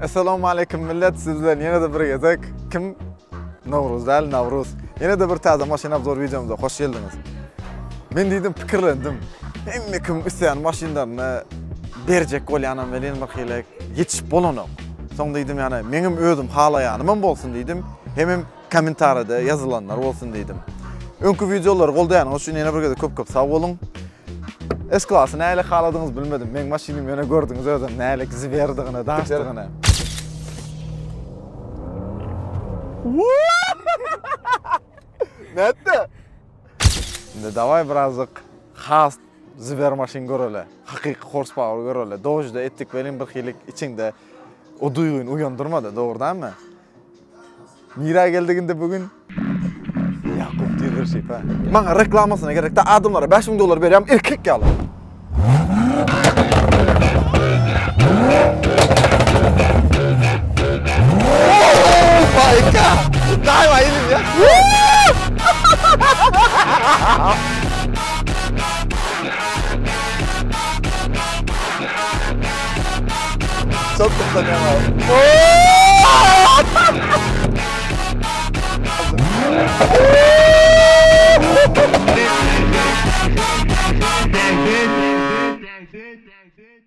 Assalamu alaykum millet, siz bilan ýenede bir gezek. Kim? Navruz däl, Navruz. Ýenede bir täze maşyn obzor videomuza hoş geldiňiz. Men diýdim, pikirlendim. Hemme kim isleýän maşynlaryny berjek bolýanam bilen bir hilek ýetişip bolanok. Soň diýdim, ýani meňim özüm halaýanymam bolsun diýdim. Hemem kommentarda ýazylanlar bolsun diýdim. Öňkü videolar goldaýanyňyz üçin ýene bir gezek köp sag bolun. S-klasy näle haladyňyz bilmedim. Men maşynymy ýene gördüňiz özüm näle ziberdigini, daşdygyny. Nätte? Davay birazcık has ziber maşyn görele. Hakyky horsepower görele. Dojda etdik belim bir hilik içinde o duyguny uyandırmadı, doğrudanmı? Mira geldiginde bugün Yakup diýer şey ha. Maňa reklamasyna gerek de adamlara $5000 berýär, erkek ýaly. Dai vai elim ya. Çok kutlanıyorum.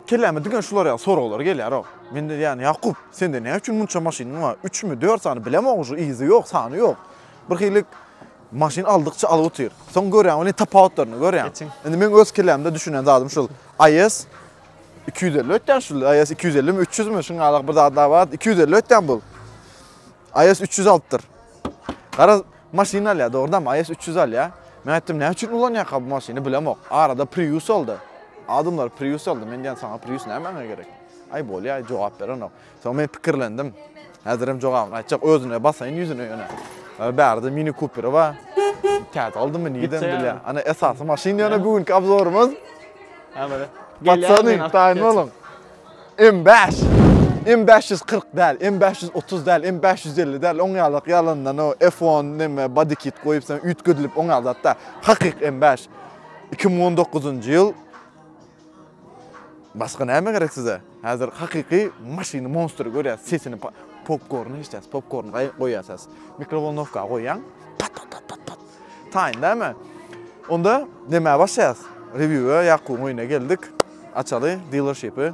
Kelime dügen şular ya sorular gelýär o. Men de ýani Yakup, sende näme üçin munça maşynyň bar? 3-mi 4 sany bilemok şu izi ýok, sany ýok. Bir hilik maşyn aldykça alyp otyr. Soň görýän ony tapawtlaryny görýän. Endi men öz kelemde düşünen zadım şol. IS 250 ötden şol. IS 250 mi 300 mü? Şuň alyk bir zat var. 250 ötden bul. IS 306'dır. Gara maşyn alýa, doğrudan IS 300 alýa. Men aýtdym, näme üçin ulanýar bu maşyny bilemok. Arada Prius oldu. Adamlar Prius aldı. Men diýen sana Prius näme gerek? Ay bolýa, jogap beren o. Soň men pikirlendim. Häzirim jogap aýtjak özüne basaýyn ýüzüne ýöne. Bärde Mini Cooper wa. Täze aldymy niýden bilýär. Ana esasy maşyn ýöne bugünkü obzorumuz. Ha böyle. Batsanyň taýyn bolun. M5. M540 däl, M530 däl, M550 däl. Oň ýalyk ýalyndan o F10 näme body kit goýup sen ütgödülip oň aldatda. Hakyk M5. 2019-njy ýyl. Başka näme gerek size? Hazır hakyky maşyny monster görýär. Sesini popcorn içtäs, popcorn goýasas. Mikrovolnovka goýan. Pat pat pat pat pat. Taýyn näme? Onda näme başlaýas? Review'a Yakup oýuna geldik. Açaly dealership'i.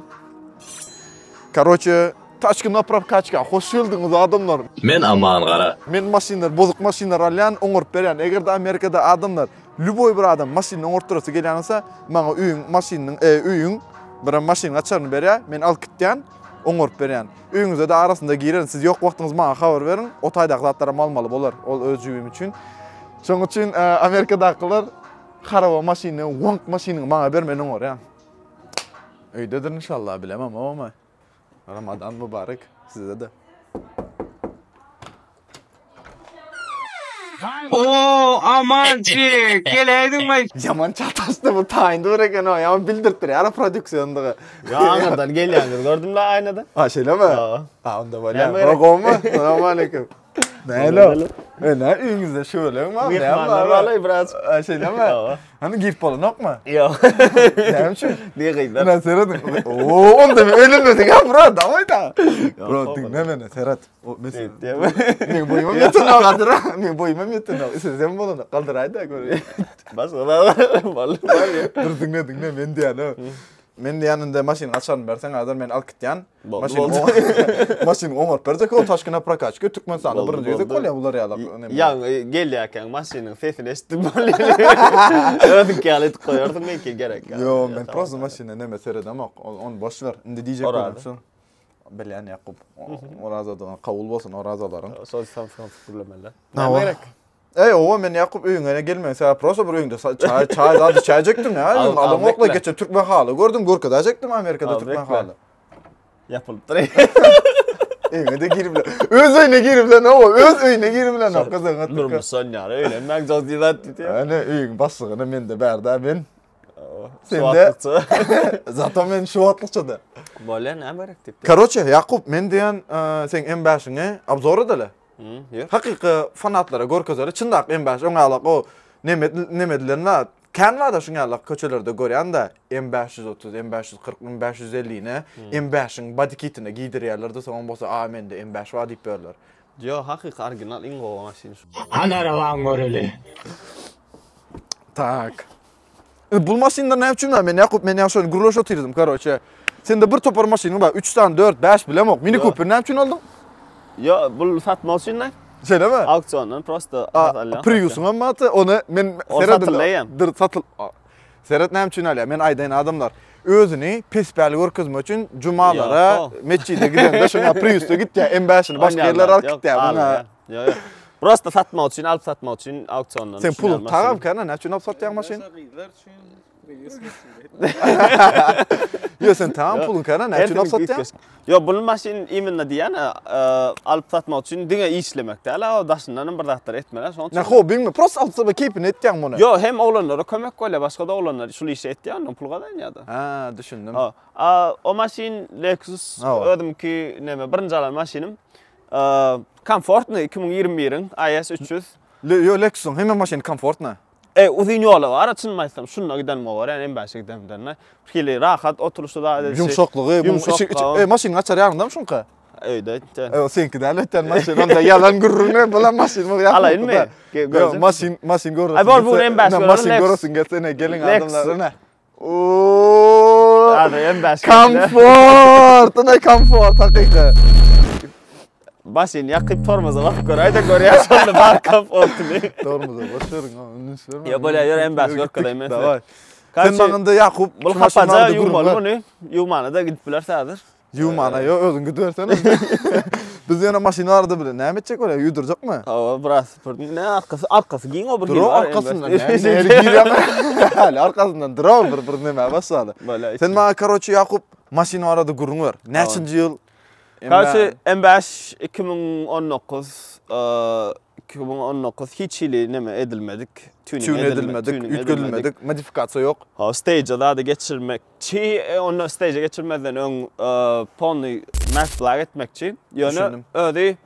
Короче, taşky napravkaçka hoş geldiňiz adamlar. Men aman gara. Men maşynlar, bozuk maşynlar alýan, oňurup berýän. Egerde Amerikada adamlar, lüboy bir adam maşyny oňurtdurasy gelýänse, maňa üýüň maşynyň üýüň bir maşyn açarny berýär, men alyp gitdän, oňurup berýän. Üýüňize de arasynda giren, siz ýok wagtyňyz maňa habar berin, o taýdak zatlara malmaly bolar, ol öz jübüm üçin. Şoň üçin Amerikadakylar haraba maşyny, wonk maşynyň maňa bermeni oňur, öýdedir inşallah bilemem ama. Ramadan mübarek size de. Oo amancık geleydin mi? Yaman çataştı bu taýyndy bereken o. Yaman bildirtdir ýa prodüksiýondygy. Ýa-ňyrdan gelýändir gördüm la aýnada. Ha şeýlemi? Ha onda bolýar. Rogowmy? Assalamu alaykum. Näle? Näme üýüňizde şöyle mi? Mehmanlar balay biraz. Ha şeýlemi? Hani girip bolanokmy? Ýok. Näme üçin? Diýýär. Näme seredin? Oo, onda ölenmedi ya bro, davay da. Bro, dinlemene Serhat. O mesela. Men boýumam ýetene gadyr. Men boýumam ýetene. Sen bolanda galdyraýda görýär. Bas ola. Dur dinle men diýän. Men ýanynda maşyny açarny bersen hazır men alyp gitýän. Maşyny oňurup berjek o taşkyna prakaçka Türkmenistanda bir diýdi kolýa bular ýalyk. Ya gelýärken maşynyň sesini eşitdim bolýar. Öňe gelip goýardym men ki gerek. Yo, men prosta maşyny näme seredem ok. On boş ver. Indi diýjek bolmuşsun. Bilýän Yakup. Orazadan kabul bolsun orazalaryň. Soňsam problemler. Näme gerek? O men Yakup öýüňe gelmeň, sen prosta bir öýünde çay zady çayjekdim ya. Adam okla geçe Türkmen haly gördüm, gorkada jekdim Amerikada Türkmen haly. Yapılıpdyr. Öýüňe de girip öz öýüne girip lan o, öz öýüne girip lan o kızıň. Durmuşsan ýa, öýlenmek zor diýär diýdi. Ana öýüň başlygyny mende berdi men. Sende zaten men şu watlykçada. Bolýar näme gerek diýip. Короче, Yakup men diýen sen M5-iňe obzor edeli. Hakyky fanatlara görkezeli çyndak M5 oňalyk o nemedilerini Kanada şunlarla köçelerde görýän da M530, M540, M550-ni M5'in body kitine giydirýärler da soň bolsa a mende M5 var diýip berler. Yo, hakyky orijinal iň gowa maşyn. Hany araban göreli. Tak. Bu maşynlar näme üçin men ýakup men ýaşan gurulaş otyrdım karoçe. Sende bir topar maşyny bar, 3 tane 4, 5 bilemok. Mini Cooper näme üçin aldın? Yo, bu satma üçin näme? Şeýle mi? Auksiondan prosta Prius'un ammatı onu men satıl. Seret näme üçin alýar? Men aýdaýan adamlar özüni pesbäli görkezmek üçin jumalara meçide gidende şuna Prius'ta gitdi, M5'ni başga ýerlere alyp gitdi. Yo. Prosta satma üçin, alyp satma üçin auksiondan. Sen pul tagap kana, näme üçin alyp satýan maşyn? Yo, sen tamam pulun kana, näme üçin alyp satýan? Yo, bunun maşyn iminne diýen alyp satmak üçin diňe işlemekde. Ala o daşyndan bir zatlar etmeler. Ne hobbyňmi? Prosta alyp satma keypini etdiň muny. Yo, hem oglanlara kömek bolýar, başga da oglanlar şol işi etdiň, pul gadan ýa-da. Ha, düşündüm. O maşyn Lexus ödümki näme birinji alan maşynym. Komfortny 2021-iň IS 300. Yo, Lexus'un hemen maşyny komfortny. Uzun ýoly bar, açynmaýsam şundan gidenme bar, ýani M5'e gidenden. Hili rahat oturuşda da yumşaklygy, maşyny açar ýarynda şunka. Öýde. Senki de elbetden maşyn, onda yalan gurrunga bolan maşyn mı ýa? Alayynmy? Yo, maşyn görürsün. Ay, bol bu M5 maşyn görürsün gelsene, gelin adamlar. Hadi M5. Komfort, ne komfort hakyky. Maşyn ýakyp tormoza bakıp göräýde görýär şonda bar komfortly. Tormoza başarın ha, önüne sürme. Ya bolýar ýer M5 görkadayım men. Sen bagynda Ýakup bu hapaja ýumaly, ýumana da gidip biler sadır. Ýumana yo özüň gidersene. Biz ýana maşynalarda bile näme etjek bolýar, ýudurjakmy? Biraz ne arkasy giň o bir giň. Arkasyndan näme? Hali arkasyndan durar bir näme başladı. Sen maňa karoçy Ýakup maşyna arada gurrun ber. Näçinji ýyl? Karşı M5 2019 hiç hili näme edilmedik. Tune edilmedik, yükledilmedik, modifikasiýa ýok. Stage'da da geçirmekçi, onu stage'e geçirmeden ön pony matchlar etmekçi. Ýöne ödi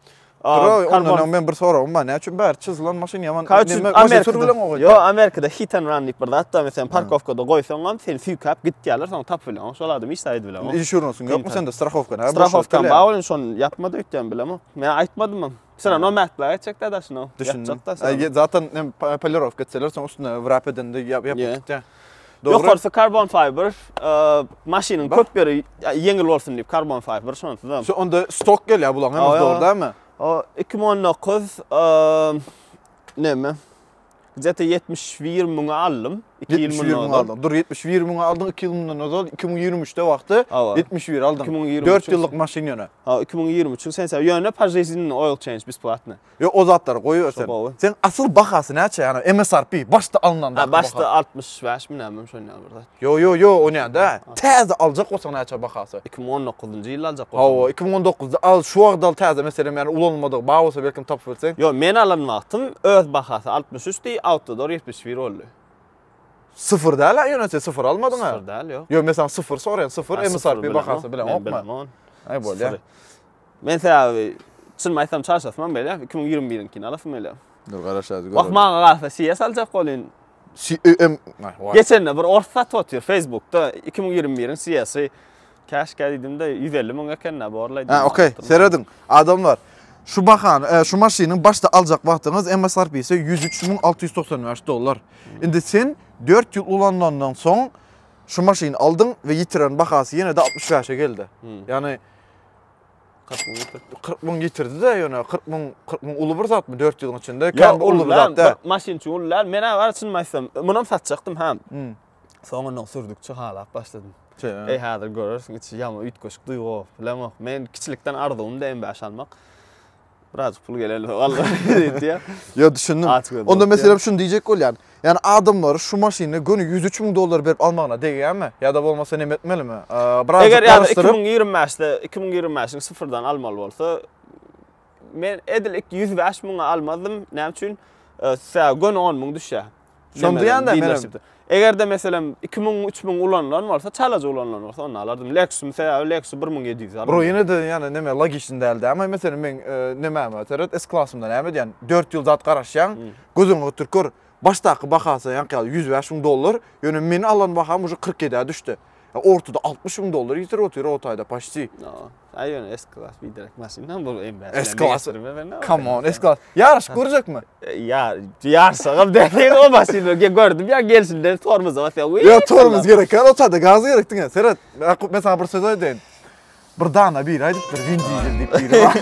ondan men bir sorawym bar. Näçin bäri çyzylan maşyn ýaman. Yo, Amerikada hit and run diýip bir hatda mesela parkovkada goýsaňam sen sükap gitýärler, soň tap bilen. Şol adam işleýdi bilen. Insuransyň ýokmy sende strahowka? Strahowka baýlan şon ýapmady ötden bilemem. Men aýtmadym. Sen no matchlar etjekler da şunu. Zaten polirovka etseler soň üstüne wrap edende ýapýar. Yok olsa karbon fiber, maşynyň köp biri ýeňil bolsun diýip karbon fiber şonu. Şu onda stok gelýär bulan hem doğrudanmy? O 2019 näme? Zete 71 müňe aldım. 2 ýyl müňe aldım. Dur 71 müňe aldың 2 ýyl müňe aldım. 2023'te wagty 71 aldım. 4 ýyllyk maşyn ýöne. 2023 sen ýöne pajezinin oil change biz platny. Yo o zatlary goýbersen. Sen asyl bahasy näçe ýani MSRP başda alınanda? Başda 65 min näme şonu ýa-da. Yo o näde? Täze aljak bolsaň näçe bahasy? 2019-njy ýyl aljak bolsaň. 2019-da al şu wagtda täze meselem ýani ulanmadyk bahasy belkim tapyp berseň. Yo men alanmaqtym öz bahasy 63 di, outdoor 71 boldy. Sıfır däl ýöne sıfır almadın ha? Sıfır däl ýok. Yo mesela sıfır soraýan sıfır MSRP bahasy bilen okma. Ay bolýar. Men täze çynmaýsam çarşafman belä 2021-inkini alasym belä. Dur garaşazy gör. Bakmağa garsa CS aljak bolyn. Geçen bir orta tutýar Facebook'ta 2021-in CS'i cash geldiğimde 150 müňe kenä borlaýdy. Ha, okey. Seredin. Adamlar şu bakan, şu maşynyň başda aljak wagtyňyz MSRP'si $103.695. Indi sen 4 ýyl ulandandan soň şu maşyny aldyň we ýitiren bahasy ýene de 65'e geldi. Yani 40 müň ýitirdi-de ýöne 40 müň uly bir zatmy 4 ýylyň içinde? Kan uly bir zat-da. Maşyn üçin ulylar mene bar çynmaýsam, munam satjakdym hem. Soňra sürdükçe halap başladym. Ey häzir görürsiň, içi ýama üýtgeşik duýgy bilemok. Men kiçilikden ardym da M5 almak. Biraz pul geleli vallahi diye. Ya düşündüm. Onda mesela şunu diyecek bolýan. Yani adamlar şu maşyny göni $103.000 berip almagyna degýärmi? Ya da bolmasa näme etmelimi? Eger 2025'de 2025'in sıfırdan almaly bolsa men edilik 105 müňe almadym. Näme üçin? Göni 10 müň düşýär. Şonu diýende menem. Eger de mesela 2000-3000 ulanlar varsa, çalaca ulanlar varsa onu alardım. Lexus mesela Lexus 1700 aldım. Bro ýene de ýani näme logiçin däldi. Ama mesela men näme teret S klassymda näme diýen 4 ýyl zat garaşýan, gözüňe oturup gör. Baştaki bakasa yani 105 bin dolar. Yani men alan bakam уже 47'e düştü. Ortada 60 bin dolar yitir otuyor otayda paşti. Ay yani S-class bir direkt maşinden bu en best. S-class. Come on S-class. Yarış görecek mi? Ya yarışa dediğin o maşini gördüm ya gelsin de tormuz ama sen. Ya tormuz gerek. Otayda gaz gerekti ya. Serhat mesela bir söz ödeyin. Bir dana bir aydık bir Vin Diesel deyip biri var.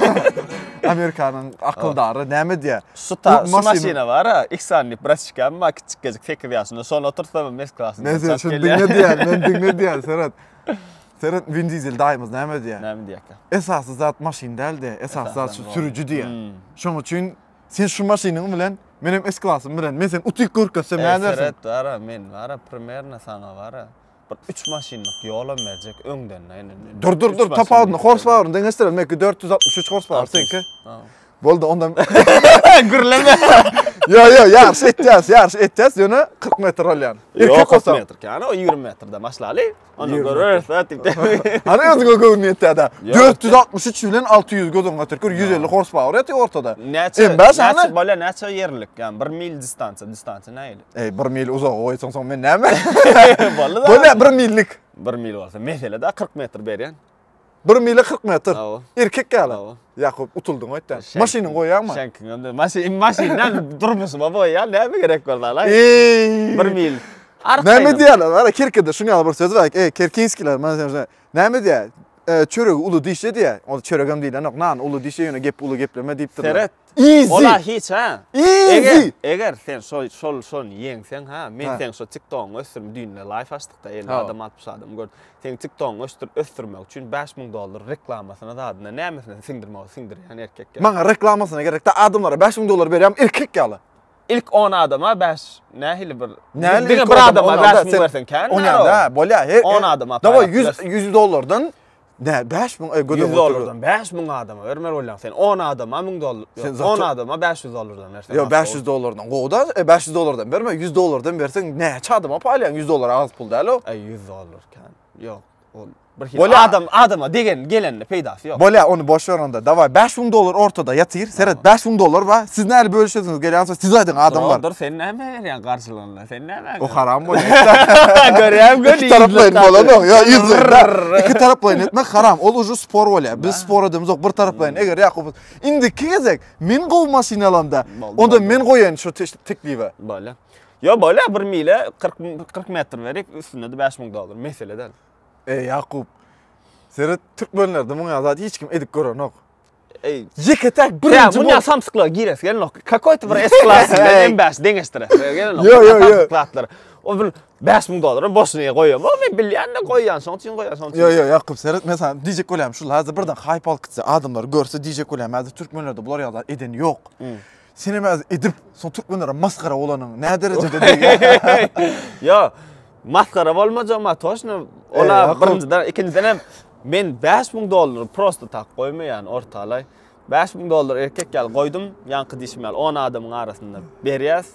Amerikanın akıldarı näme diye. Şu maşina var ha. İlk saniye pratikam ma küçük gecik fikir yasında sonra oturtamam S-class'ın. Neyse şu dinle diye. Ben dinle diye Serhat. Serhat Vin Diesel daýmyz näme diye. Näme diye. Esasy zat maşin däldi. Esasy zat şu sürücü diye. Şoň üçin sen şu maşynyň bilen menem S-classym bilen men sen utyk görkezsem näme dersin? Serhat var men var primerna sana var. Bir 3 maşinlik yolam berjek öňden. Dur tapadyň horsepower'ını deňeşdirelim. 463 horsepower senki. Boldy ondan gürleme. Yo yarış etjäs ýöne 40 metr alýan. Yok 40 metr yani o 20 metrde başlaly. Onu görürse tipde. Hani özgö görünýär da. 463 bilen 600 gödüň götürkür 150 horsepower ýaty ortada. Näçe bola näçe ýerlik yani 1 mil distansiýa näýli? 1 mil uzak oýsaň men näme? Bola 1 millik. 1 mil bolsa meselede 40 metr berýän. 1 mile 40 metr. Erkek gäli. Ýakup utuldyň oýtda. Maşyny goýýarmy? Şenkiňde maşynan durmuşma boýýar, näme gerek bar da? 1 mil. Näme diýerler? Ara Kirkede şuňa bir söz bar. Kerkinskiler, men näme diýär? Çöregi ulu dişe diýär. O çöregem diýler, nan ulu dişe ýöne gep ulu gepleme diýipdir. Serhat. Easy. Ola hiç ha. Easy. Eger sen şol ýeňsen ha, men sen şo TikTok ösürüm düýnle live açdykda 50 adam 60 adam gördüm. Sen TikTok ösürmek üçin 5000 dolar reklamasyna da adyna nämesine singdir yani erkek. Maňa reklamasyna gerek da adamlara 5000 dolar berýär, erkek ýaly. İlk 10 adama 5 nähili bir. Bir adama 5000 bersen kan. O ýa-da bolýa. 10 adama. Dawa 100 dolardan ne 5000 100 dolardan 5000 adama vermer bolan sen 10 adama 1000 dolar 10 adama 500 dolardan versen. Yo 500 dolardan. Goda 500 dolardan berme 100 dolardan bersen näçe adama paýlayan 100 dolar az pul däl o. 100 dolar kan. Ýok. Bir adama degen gelende peýdasy ýok. Bolýa onu boş ver onda. Dawa 5000 dolar ortada ýatyr. Serhat 5000 dolar ba siz näle bölüşesiňiz gelýänse siz aýdyň adam bar. Dur sen näme berýän garşylygyna sen näme? O haram bolýar. Görýän iki taraplaýyn bolan o. Yo izle. İki taraplaýyn etmek haram. Ol uju spor bolýar. Biz spor edemiz ok bir taraplaýyn. Eger Ýakup indi gezek men gow maşynalanda onda men goýan şu tekliwe. Bolýa. Yo bolýa 1 mile 40 metr berip üstünde de 5000 dolar meseleden. Ýakup. Serhat Türk bölümlerde muňa zat hiç kim edip gören ok. Yeketek birinci muňa samsykla gires gelin ok. Какой-то bir S-class en baş deňeşdire. Gelin ok. Yo. O bir 5000 dolar boşuna goýýar. O men bilýän de goýýan, şonçyn goýýan. Yo Ýakup Serhat mesela DJ kolam şu hazır birden hype alıp gitse adamlar görse DJ kolam hazır Türk bölümlerde bular ýa-da eden ýok. Seni mez edip son Türk bölümlere maskara olanyň ne derejede diýär. Yo. Maskara bolmajak ma toşna ola birinciden ikinciden men 5000 dolar prosta tak goýmaýan ortalay. 5000 dolar erkek gel goýdum, ýanky dişmel 10 adamyň arasynda berýäs.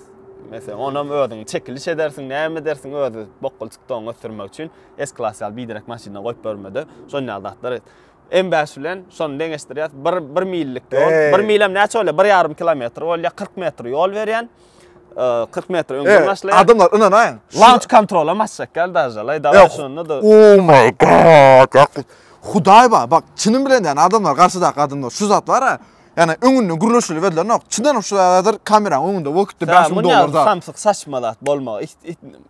Mesela onam ödüň çekiliş edersiň, näme dersiň ödü bokul çykdyň ötürmek üçin S-klassal biderek maşyna goýup bermedi. Şonu aldatlar. En baş bilen şonu deňeşdirýär. 1 millik ýol. 1 milem näçe bolýar? 1,5 kilometr bolýar, 40 metr ýol berýän. 40 metr öňe başlaýar. Adamlar inanaýyn. Launch control'a maçsak geldi da şonu da. Oh my god. Ýakup. Hudaý bak çynym bilen yani adamlar garşydaky adamlar şu zat var ha. Yani öňünden gürleşili berdiler. Nok çyndan şu hazır kamera öňünde wagtda 5000 dolar da. Samsyk saçmalat bolmagy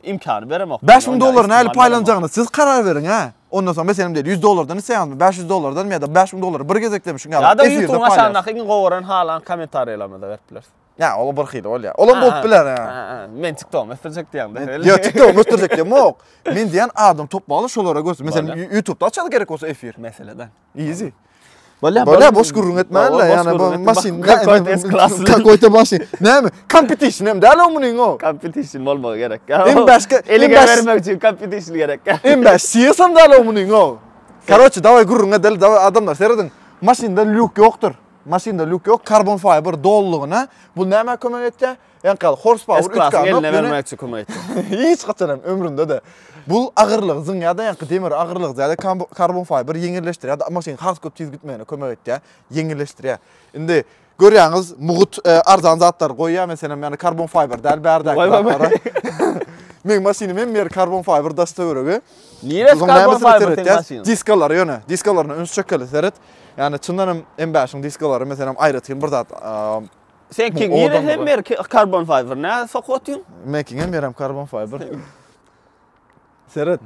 imkany beremok. 5000 dolar näle paýlanjagyny siz karar berin ha. Ondan sonra meselem değil 100 dolardan isýanmy 500 dolardan ya da 5000 dolar bir gezeklemişiň ýa-da efirde YouTube aşağıdaky gowaran halan kommentarylarymda beripler. Ya ola bir xil bolýar. Ola bolup biler ha. Men TikTok öpürjek diýende. Yo TikTok öpürjek diýmok. Men diýen adam topbaly şolara görsün. Mesela YouTube'da açaly gerek bolsa efir meseleden. Easy. Bolýa boş gurrun etmänler ýani bu maşyn какой-то maşyn. Näme? Competition hem däl omunyň o. Competition bolmagy gerek. En başga elige bermek üçin competition gerek. En baş siýasam däl omunyň o. Korоче, давай gurrun edel, давай adamlar seredin. Maşynda luk ýokdur. Maşynda luk ýok, karbon fiber dollugyna. Bu näme kömek etdi? Yani kal horsepower 3 S-klassın kanok. eline vermek için kömek etdi. Hiç kaçanam ömrümde de. Bu ağırlık zınyada yankı demir ağırlık ziyade karbon fiber yengilleştiriyor. Ya da maşin has köp tiz gitmeyene kömek etti ya. Yengilleştiriyor. Indi görüyorsunuz muğut arzan zatlar koyuyor mesela yani karbon fiber del berdak zatlara. Men maşinim hem mer karbon fiber dasta görüyor. Niye karbon fiber tek maşin? Diskalar yöne. Diskalarını ön çökeli seret. Yani çındanım en başın diskaları mesela ayrıtayım bir zat. Sen kim niye hem mer karbon fiber ne sokotun? Making hem meram karbon fiber. Seret.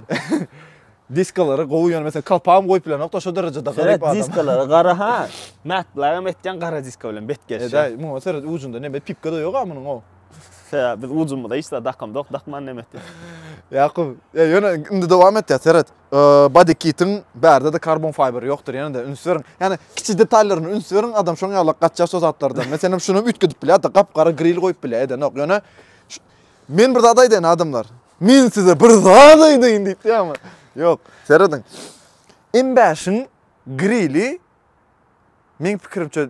Diskaları koyuyor mesela kalpağım koyup bilen nokta şu derecede garip adam. Seret diskaları qara ha. Matlaga etken qara diska bilen betkeş. Eda, bu seret ucunda ne pipka da yok amının o. Biz ucumda işte dakman nemetdi. Yaqub, yöne indi devam et ya seret. Body kit'in berde de karbon fiber yoktur yani de üns verin. Yani kiçik detallarını üns verin adam şoňa alaq qaçça sozatlardan. Mesela şunu ütküdüp bile da qapqara grill koyup bile eden yok. Yani men bir dadaydan adamlar. Men size bir dadaydan deyip ya ama. Yok, seredin. En başın grilli men pikirimçe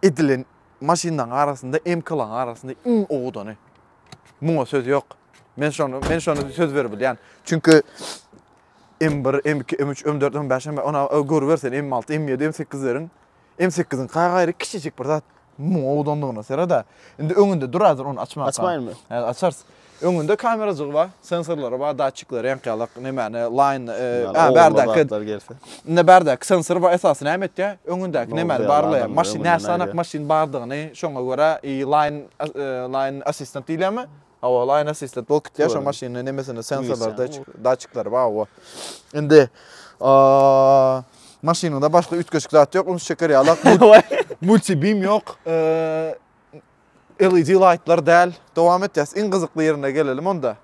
edilen maşindan arasında emkalan arasında in oğudanı. Buna söz yok. Men şonu söz verip yani. Çünkü M1, M2, M3, M4, M5 ona görü versen M6, M7, M8'lerin M8'in gayrı kiçicik bir zat mu oğudandığına sera da. Indi öňünde durazır onu açmak. Açmayın mı? Evet, açarsın. Öňünde kameracığı var, sensorları var, datçyklar, ýankyalak, näme, line, berdak. Ne berdak sensor var esasy näme etdi? Öňündäki näme barlaýan, maşin näsanak maşin bardygyny şoňa görä line assistant diýilmi? Awa line assistant bol kitýär şo maşynyň nämesini sensorlarda datçyklar var o. Indi maşynynda başga ütköşük zat ýok, onu çeker ýalak. Multibeam ýok. LED lightlar däl. Dowam etýäs. En gyzykly ýerine gelelim onda.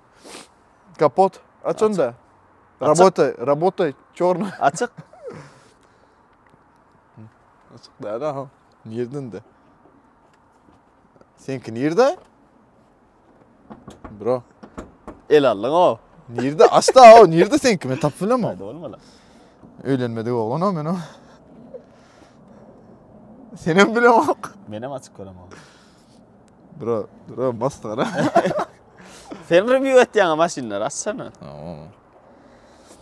Kapot aç onda. Работай, чёрный. Açık. Açık da ha. Nereden de? Senki nerede? Bro. El alın o. Nerede? Asta o. Nerede senki? Men tapylamam. Haydi olma lan. Öýlenmedi oğlan o men o. Senem bilen ok. Menem açık göremem. Bro, mastara. Sen review etdiň maşinler açsana.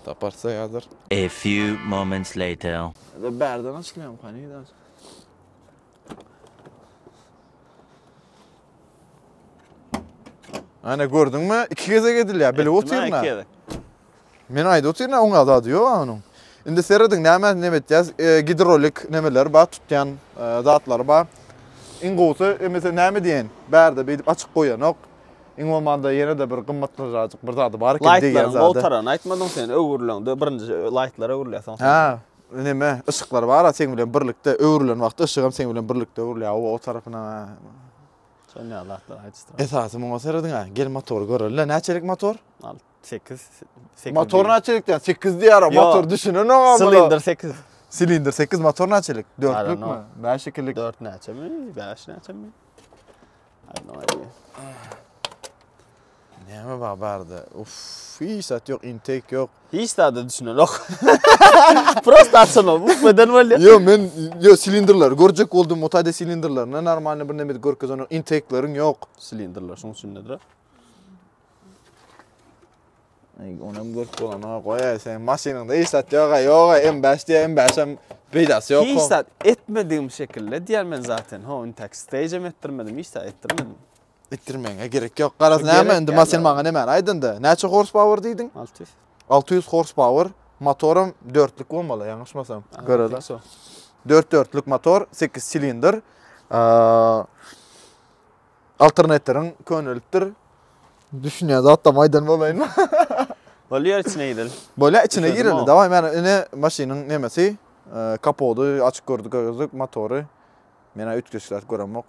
Taparsa ýazar. A few moments later. Berden açylýan Hany'dan. Ana gördüňmi? 2 geze gedilýär. Bile otyrna. Men aýda otyrna oňa da diýor onuň. Indi seredin näme etýäs? Hidrolik nämeler bar tutýan zatlar bar. İngolsa mesela näme diýen? Berde bedip açyk goýanok. İngolmanda ýene de bir gymmatlyjak bir zady bar ki diýen zady. Lightlaryň aýtmadyň sen öwürleňde birinji lightlar öwürläsen. Ha, näme ışıklar bar, sen bilen birlikde öwürlen wagtda ışygam sen bilen birlikde öwürlýär o tarapyna. Şonu lightlar aýtystra. Esasy muňa seredin ha, gel motor göreli. Näçelik motor? 8. Motor näçelikden 8 diýär, motor düşünen o. Silindir 8. Silindir 8 motor näçelik? 4'lükmi? 5'lik. 4 näçemi? 5 näçemi? Aynen. Näme bar barda? Uf, hiç sat yok, intake yok. Hiç tadı düşünen yok. Prosta açsana, bu beden var ya. Yo silindirler, görjek oldum motoda silindirler. Normal bir näme görkez onu intake'laryň yok. Silindirler, şoň üçin nedir? Onam görüp bolan, goýa sen maşynyňda hiç sat yok, M5 peýdasy yok. Hiç sat etmediğim şekilde diýermen zaten. Ha, onu taksitejim ettirmedim, hiç sat ettirmedim. Ettirmeňe gerek yok. Garaz näme endi maşyn maňa näme aýdyndy? Näçe horsepower diýdiň? 600. 600 horsepower. Motorum 4'lük bolmaly, ýangyşmasam. Göreli. 4'lük motor, 8 silindir. Alternatöriň könülipdir. Düşünýär zatda maýdan bolaýyn. Bolýar içine gidelim. Bolýar içine gireli. Dawam yani ene maşynyň nemesi, kapodu açyk gördük, motoru. Mena ütköşler göremok.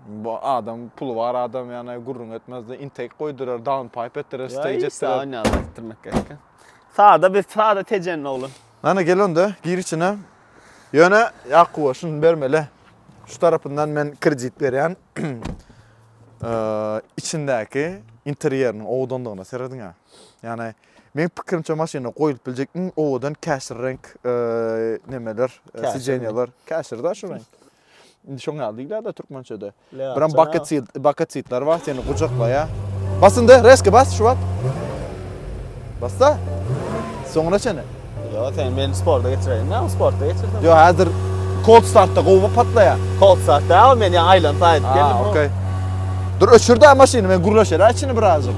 Bu adam pulu var adam yani gurrun etmezdi. Intake koydurar, downpipe ettirir, stage ettirir. Ya işte ettirmek gerek. Sağda tecenni olun. Nana gel onda, gir içine. Yöne Yakuba şunu vermeli. Şu tarafından men kredit berýän. İçindäki interýeriniň owdandygına seredin ha. Yani men pikirimçe maşyna koyup biljek owdan käşir renk nemeler, sijenyalar, käşir da şu renk. Indi şoň geldigiler de türkmençede. Le, Biram açana. bucket seatler var, seni kucaklaya. Basındı, reske bas şu at. Basta. Sonra çene. Yo, sen meni sporda geçireyim. Ne sporda geçirdim? Yo, hazır cold startda gowja patlaya. Cold startda al meni aylan tayt geldim. Okey. Dur öçürde maşyny men gurlaşar içini birazcık.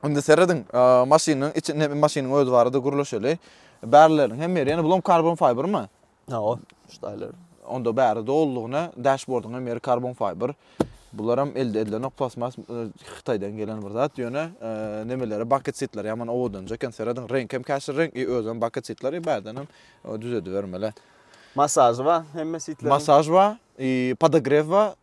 Onda seredin maşynyň içinde maşynyň özü barada gurlaşaly. Bärlerin hem ýerine bulam karbon fiber mı? Ha o. Şutaylar. Onda bäri dolluğuna dashboard'un hem ýeri karbon fiber. Bular hem elde edilen plasmas Hytaýdan gelen bir zat ýöne nemelere bucket seatler ýaman owadan jeken seredin renk hem käşir renk özüm bucket seatleri bärden hem düzedi vermeli. Masaj var, hem sitler. Masaj var, podogrev var,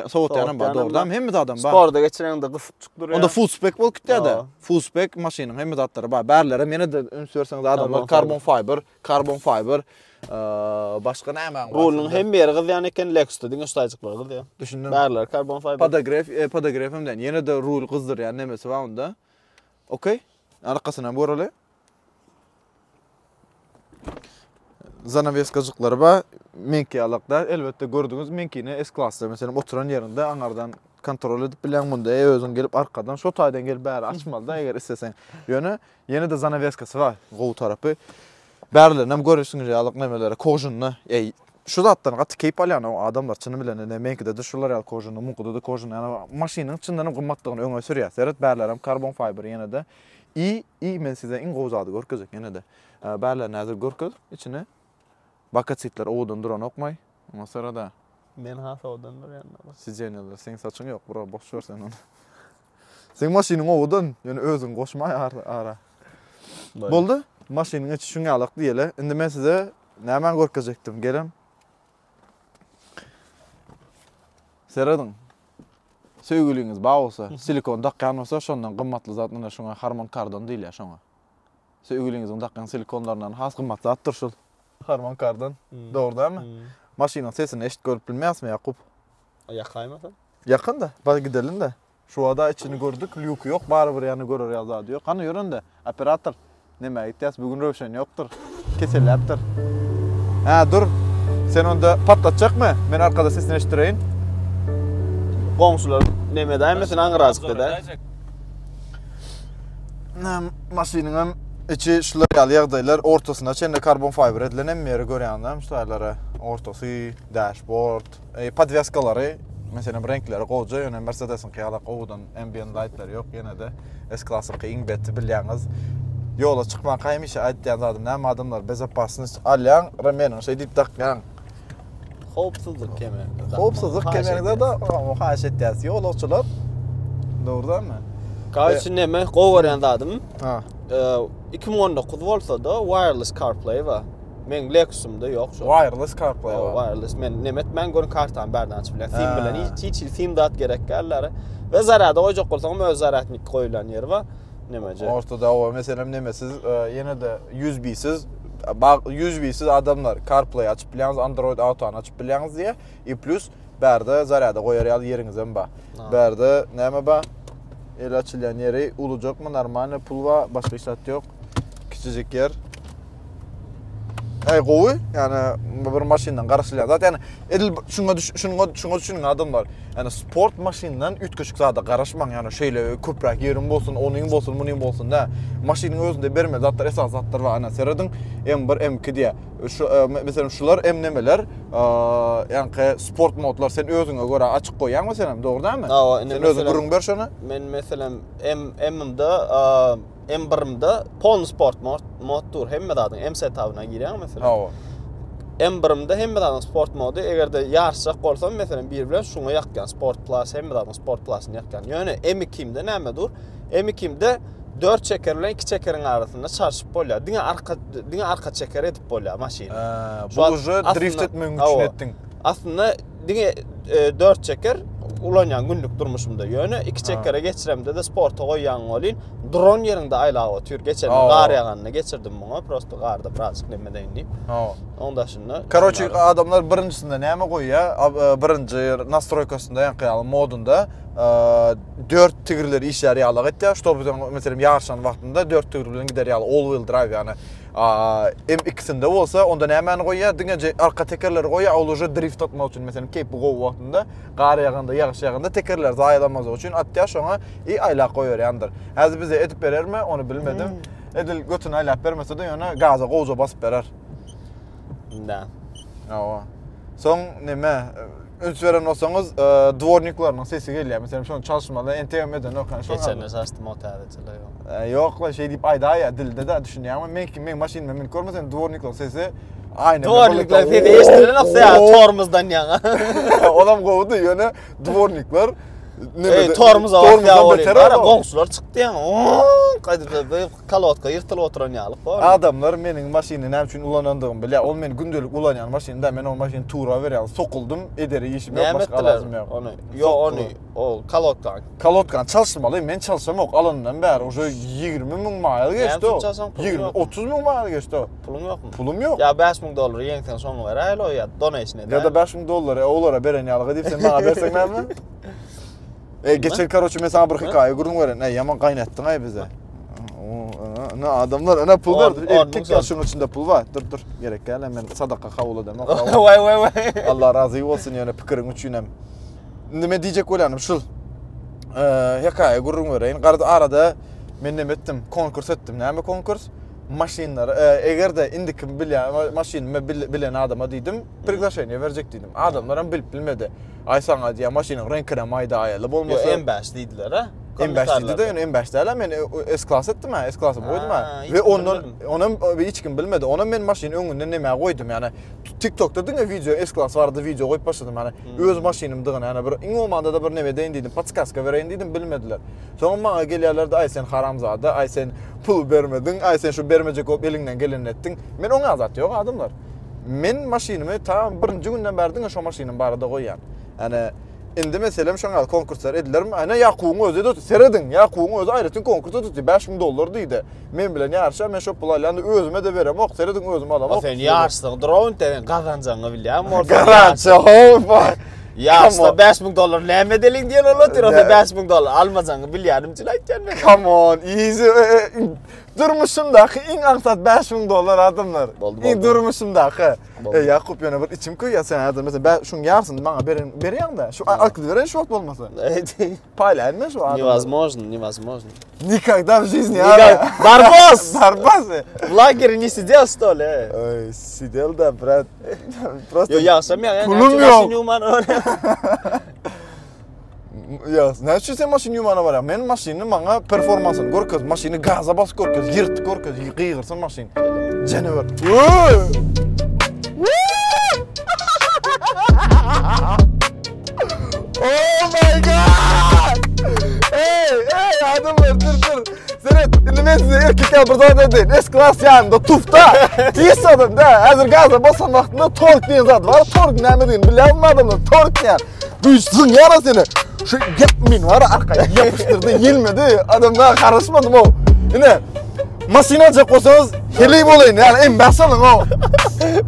soğutyanım var doğrudan. Hem de adam var. Sporda geçiren de kısıp çıkdırıyor. Onda full spec bol kitdi. Full spec maşynyň hem de atları var. Bärlere meni de önsürseňiz adamlar karbon fiber. Başka näme var? Rolun hem beri kız yani eken Lexus'ta diňe ustajyklar kız ya. Düşündüm. Bärler karbon fiber. Podogrev hemden ýene-de rul kızdır yani nemesi var onda. Okey. Arkasyna boraly. Zanaveskajyklary var. Menki alakda elbette gördüňiz menkini S-klassda mesela oturan ýerinde aňardan kontrol edip bilen bunda özüň gelip arkadan şo taýdan gelip bäri açmaly da eger isteseň. Ýöne de zanaveskasy var gow tarapy. Bärler hem görürsüňiz ýalyk nemelere kojunna. Şu zatdan gaty keyip alýan o adamlar çyny bilen menkide de şular ýaly kojunna, munkuda da kojunna. Ýani maşynyň çyndan gymmatlygyny öňe sürýär. Seret bärler hem karbon fiber ýene-de. Men size iň gow zady görkezek ýene-de. Bärler näzir görkez içine bucket seatler owadan duran okmay. Ondan sonra da Men hasa owadan durýan. siz ýene-de seň saçyň ýok, bura boş görsen onu. Seň maşynyň owadan, ýöne özüň goşmay ara. Boldy? Maşynyň içi şuňa alak diýeli. Indi men size näme görkezekdim, gelem. Seredin. Söýgüliňiz bar bolsa, silikon dakkan bolsa, şondan gymmatly zatlar şoňa harmon kardon diýilýär şoňa. Söýgüliňiziň dakkan silikonlaryndan has gymmat zatdyr şol. Harmon kardon. Dogrydanmy? Maşynyň sesini eşit görüp bilmäsmi Yakup? Ýakaýmasam? Yakın da, bak gidelim de. Şu ada içini gördük, lüku yok, bari bir yanı görür yazdı diyor. Kanı yörün de, operator. Neme ihtiyaç bugün rövşen yoktur. Keseleptir. Ha dur, sen onda patlatacak mı? Ben arkada sesini eşittireyim. Komşular nemeden mesin aňyrazık dedi. Maşynyň içi şular ýaly ýagdaýlar ortasyna çende karbon fiber edilen emmeri görýändem şulara ortasy, dashboard, podveskalary, mesela renkleri gowja, ýöne Mercedes'in ýaly gowdan ambient lightlar ýok, ýene-de S-klassy iň beti bilýäňiz. Yola çıkman kaymış aýtýan adam, näme adamlar bezapasynys alýan, remenen şey diýip takýan. Howpsuzlyk kemeri. Howpsuzlyk kemerinde de muhaş etýäs ýolçular. Dogrydanmy? Kaçyn näme gow görýän adam. Ha. 2019 bolsa da wireless CarPlay var. Men Lexus'umda ýok şu. Wireless CarPlay var. Wireless men görün kartan bärden açyp bilen. Film bilen hiç film dat gerek gelleri. Ve zarada oýjak bolsaň öz zaratny koýulan ýeri var. Nemece. Ortada o mesela nemesiz ýene-de USB-siz USB-siz adamlar CarPlay açyp bilýäňiz, Android Auto'ny açyp bilýäňiz diýe. Plus bärde zarada goýar ýaly ýeriňiz hem bar. Bärde näme bar? El açylýan ýeri ulujakmy, normal pul bar, başga işat ýok. Kiçijik yer. Gowy, yani bir maşyndan garaşylýan zat, yani edil şuňa düşünen adamlar. Yani sport maşyndan ütköşük zada garaşmaň, yani şeýle köpräk ýerim bolsun, onuň bolsun, munyň bolsun da. Maşynyň özünde berme zatlar, esas zatlar bar. Ana seredin M1, M2 diýe. Şu mesela şular M nemeler, yani sport modlar sen özüňe görä açyk goýýan mesela, dogrydanmy? Sen özüň gurun ber şonu. Men mesela M1'de M1'de pon sport moddur hemme dadyn M setawyna girýän mesela. Ha. M1'de hemme dadyn sport modu egerde ýarşak bolsam mesela bir bilen şuňa ýakýan sport plus hemme dadyn sport plusyny ýakýan. Ýöne M2'de näme dur? M2'de 4 çeker bilen 2 çekeriň arasynda çarşyp bolýar. Diňe arka çeker edip bolýar maşyn. Bu uje drift etmeň üçin etdiň. Aslında diňe 4 çeker ulanyan günlük durmuşumda ýöne 2 çekere geçiremde de sporta goýýan bolyn. Drone ýerinde aýlaga otur geçen gar ýaganyna geçirdim muňa, prosto garda birazcık nemeden diýip. Onda şunda. Korоче adamlar birinçisinde näme goýýar? Birinci nastroykasynda ýa-da modunda 4 tigirleri iş ýary ýalyk etdi. Şoňa mesela ýarşan wagtynda 4 tigir bilen gider ýaly all wheel drive, yani M2'sinde olsa onda näme goýar, diňe arka tekerleri goýar, oluja drift atmak üçin, meselem keyp gow wagtynda, gar ýaganda, ýagşy ýaganda tekerler zaýalamaz üçin atýar şoňa aýlak goýar ýandyr. Häzir bize edip berermi, onu bilmedim. Edil götüne aýlap bermese de ýöne gaza gowja basyp berer. Da. Awa. Soň näme? Üç veren olsanız dvorniklaryň sesi gelýär. Meselem şonu çalışmaly, entegrameden okan şonu. Geçen esasdy motorçylar ýok. Ýok, şey diýip aýda ýa dilde de düşünýärmi. Men maşyny men görmesem dvorniklaryň sesi aýna. Dvorniklar sesi eşitilen oksa tormuzdan ýaňa. Adam gowdy ýöne dvorniklar tormuz awar. Goňsular çykdy ýaňa. Gaýdyp kalotka ýyrtylyp oturan ýalyk bar. Adamlar meniň maşyny näme üçin ulanandygymy bilýär. Ol meni gündelik ulanýan maşynda men o maşyny tura berýär. Sokuldum, ederi ýeşim ýok, başga lazım ýok. Onu, onu, o kalotkan. Kalotkan çalışmaly, men çalışamok alyndan bäri. Ojo 20 000 maýl geçdi o. 20-30 000 maýl geçdi o. Pulun ýokmy? Pulum ýok. Ya $5.000 ýeňten soňy berer, o ýa donation eder. Ya da $5.000 olara beren ýalygy diýip sen maňa berseň näme? Geçen karoçu men sana bir hikaye gurdum gören. Yaman gaýnatdyň ay bize. Ne adamlar ana pul berdi. Erkek yaşının içinde pul var. Dur gerek gel hemen sadaka kabul edem. Vay. Allah razı olsun yani pikirin üçin hem. Nime diýjek bolanım şul. Hikaye gurdum gören. Arada men näme etdim? Konkurs etdim. Näme konkurs? Maşynlar. Egerde indik bilýär maşyny bilen adama diýdim, priglашение berjek diýdim. Adamlar hem bilmedi. Ay sana diýär maşynyň renkine maýda aýaly bolmasa. En baş diýdiler ha. En başta da en başta men S-class etdim ha, S-class'ı koydum ha. Ve onun hiç kim bilmedi. Ona men maşynyň öňüne näme koydum yani. TikTok'ta diňe video S-class vardı, video koyup başladım yani. Öz maşynym dygyny yani bir iň olmanda da bir näme deýin diýdim, patskaska bereýin diýdim, bilmediler. Soň maňa gelýärler ay sen haramzada, ay sen pul bermedin, ay sen şu bermejek olup elinden geleni etdiň. Men oňa azat ýok adamlar. Men maşynymı tam birinji günden berdiň şu maşynym barada goýan. Yani indi meselem şoňa konkurslar ediler mi? Ana ýakuň özü de seredin. Ýakuň özü aýratyn konkursa tutdy. $5.000 diýdi. Men bilen ýarşa men şo pularlarny özüme de berem. Ok seredin özüme alam. Sen ýarşyň drone tewen gazanjaňy bilýär. Garantiya hopa. Ýarşda $5.000 näme deliň diýen olatyr. $5.000 almajaňy bilýärimçil aýtjan men. Come on, easy. Durmuşumdaky iň aňsat $5.000 adamlar. Iň durmuşumdaky. Yakup ýöne bir içim koýýar sen hazır mesela ben şunu ýarsyň maňa berýän da. Şu akdy beren şort bolmasa. Paylaýma şu adam. Невозможно. Никогда в жизни. Барбос! В лагере не сидел, что ли? Ой, сидел, да, брат. Просто... Я сам я машине умана. Ya, näçe sen maşyny ýumana barýar? Men maşyny maňa performansyny görkezip, maşyny gaza basıp görkezip, ýyrtyp görkezip, ýygyrsyn maşyn. Jenewer. Oh my god! Hey, adamlar dur. Seret, indi men size erkekler bir zat edin. S-class ýanynda tufta. Tiýis adam da, häzir gaza basan wagtynda tork diýen zat bar. Tork näme diýen bilýärmi adamlar? Tork diýär. Duysun yara seni. Şu yapmin var arkaya yapıştırdı, yelmedi. Adamlar karışmadım o. Yine masinaca koysanız heleyim olayın yani en basalın o.